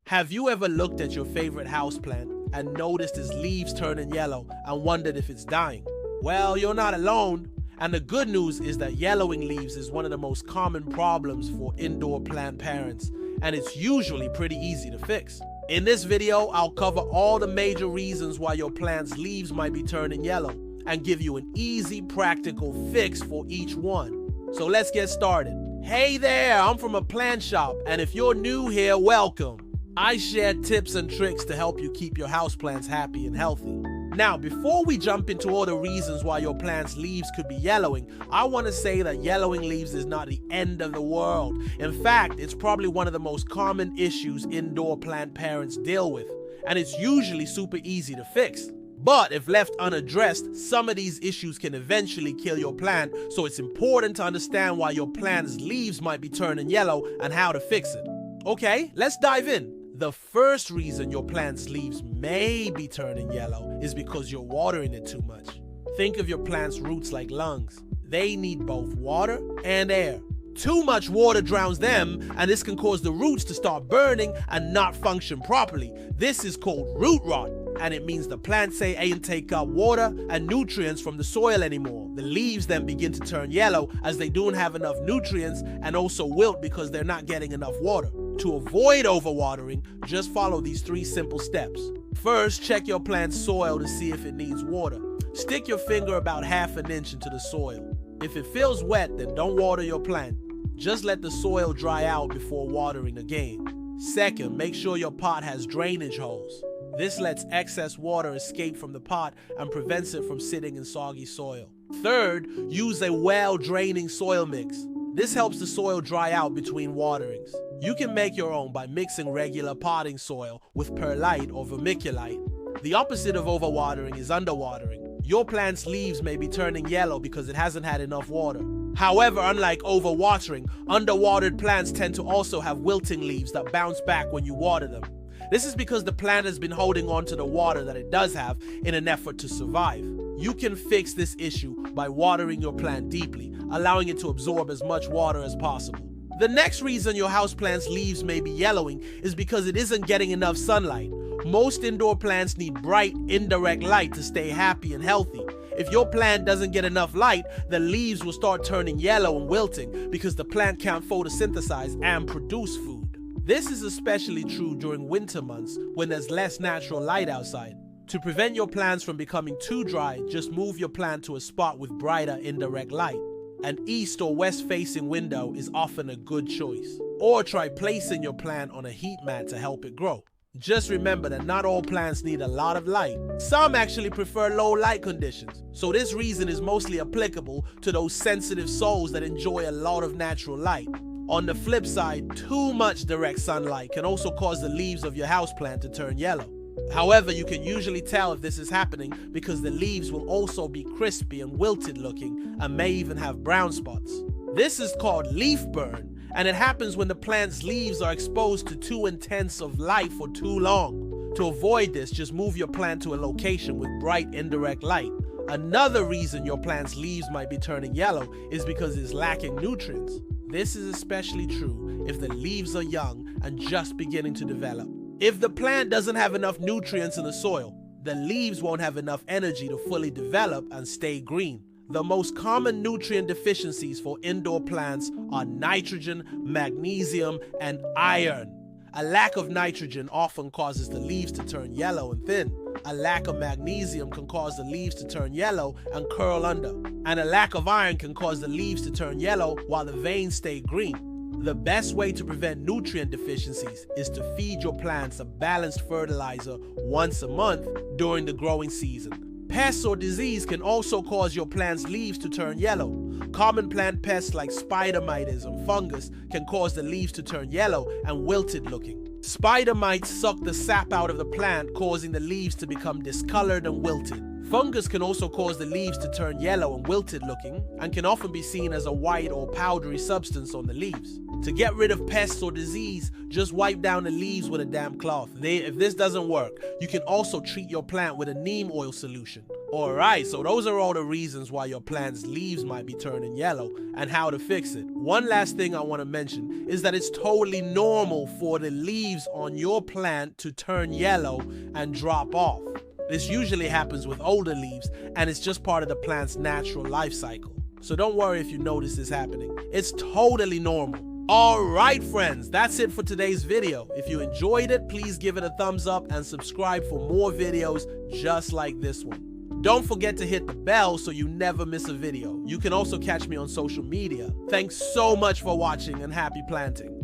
Have you ever looked at your favorite houseplant and noticed its leaves turning yellow and wondered if it's dying? Well, you're not alone. And the good news is that yellowing leaves is one of the most common problems for indoor plant parents, and it's usually pretty easy to fix. In this video, I'll cover all the major reasons why your plant's leaves might be turning yellow and give you an easy, practical fix for each one. So let's get started. Hey there, I'm from a plant shop, and if you're new here, welcome. I share tips and tricks to help you keep your houseplants happy and healthy. Now, before we jump into all the reasons why your plant's leaves could be yellowing, I want to say that yellowing leaves is not the end of the world. In fact, it's probably one of the most common issues indoor plant parents deal with, and it's usually super easy to fix. But if left unaddressed, some of these issues can eventually kill your plant, so it's important to understand why your plant's leaves might be turning yellow and how to fix it. Okay, let's dive in. The first reason your plant's leaves may be turning yellow is because you're watering it too much. Think of your plant's roots like lungs. They need both water and air. Too much water drowns them, and this can cause the roots to start burning and not function properly. This is called root rot, and it means the plants ain't take up water and nutrients from the soil anymore. The leaves then begin to turn yellow as they don't have enough nutrients and also wilt because they're not getting enough water. To avoid overwatering, just follow these 3 simple steps. First, check your plant's soil to see if it needs water. Stick your finger about ½ an inch into the soil. If it feels wet, then don't water your plant. Just let the soil dry out before watering again. Second, make sure your pot has drainage holes. This lets excess water escape from the pot and prevents it from sitting in soggy soil. Third, use a well-draining soil mix. This helps the soil dry out between waterings. You can make your own by mixing regular potting soil with perlite or vermiculite. The opposite of overwatering is underwatering. Your plant's leaves may be turning yellow because it hasn't had enough water. However, unlike overwatering, underwatered plants tend to also have wilting leaves that bounce back when you water them. This is because the plant has been holding on to the water that it does have in an effort to survive. You can fix this issue by watering your plant deeply, allowing it to absorb as much water as possible. The next reason your houseplant's leaves may be yellowing is because it isn't getting enough sunlight. Most indoor plants need bright, indirect light to stay happy and healthy. If your plant doesn't get enough light, the leaves will start turning yellow and wilting because the plant can't photosynthesize and produce food. This is especially true during winter months when there's less natural light outside. To prevent your plants from becoming too dry, just move your plant to a spot with brighter indirect light. An east or west facing window is often a good choice. Or try placing your plant on a heat mat to help it grow. Just remember that not all plants need a lot of light. Some actually prefer low light conditions, so this reason is mostly applicable to those sensitive souls that enjoy a lot of natural light. On the flip side, too much direct sunlight can also cause the leaves of your houseplant to turn yellow. However, you can usually tell if this is happening because the leaves will also be crispy and wilted looking and may even have brown spots. This is called leaf burn, and it happens when the plant's leaves are exposed to too intense of light for too long. To avoid this, just move your plant to a location with bright indirect light. Another reason your plant's leaves might be turning yellow is because it's lacking nutrients. This is especially true if the leaves are young and just beginning to develop. If the plant doesn't have enough nutrients in the soil, the leaves won't have enough energy to fully develop and stay green. The most common nutrient deficiencies for indoor plants are nitrogen, magnesium, and iron. A lack of nitrogen often causes the leaves to turn yellow and thin. A lack of magnesium can cause the leaves to turn yellow and curl under. And a lack of iron can cause the leaves to turn yellow while the veins stay green. The best way to prevent nutrient deficiencies is to feed your plants a balanced fertilizer once a month during the growing season. Pests or disease can also cause your plant's leaves to turn yellow. Common plant pests like spider mites and fungus can cause the leaves to turn yellow and wilted looking. Spider mites suck the sap out of the plant, causing the leaves to become discolored and wilted. Fungus can also cause the leaves to turn yellow and wilted looking and can often be seen as a white or powdery substance on the leaves. To get rid of pests or disease, just wipe down the leaves with a damp cloth. If this doesn't work, you can also treat your plant with a neem oil solution. Alright, so those are all the reasons why your plant's leaves might be turning yellow and how to fix it. One last thing I want to mention is that it's totally normal for the leaves on your plant to turn yellow and drop off. This usually happens with older leaves, and it's just part of the plant's natural life cycle. So don't worry if you notice this happening. It's totally normal. Alright friends, that's it for today's video. If you enjoyed it, please give it a thumbs up and subscribe for more videos just like this one. Don't forget to hit the bell so you never miss a video. You can also catch me on social media. Thanks so much for watching and happy planting.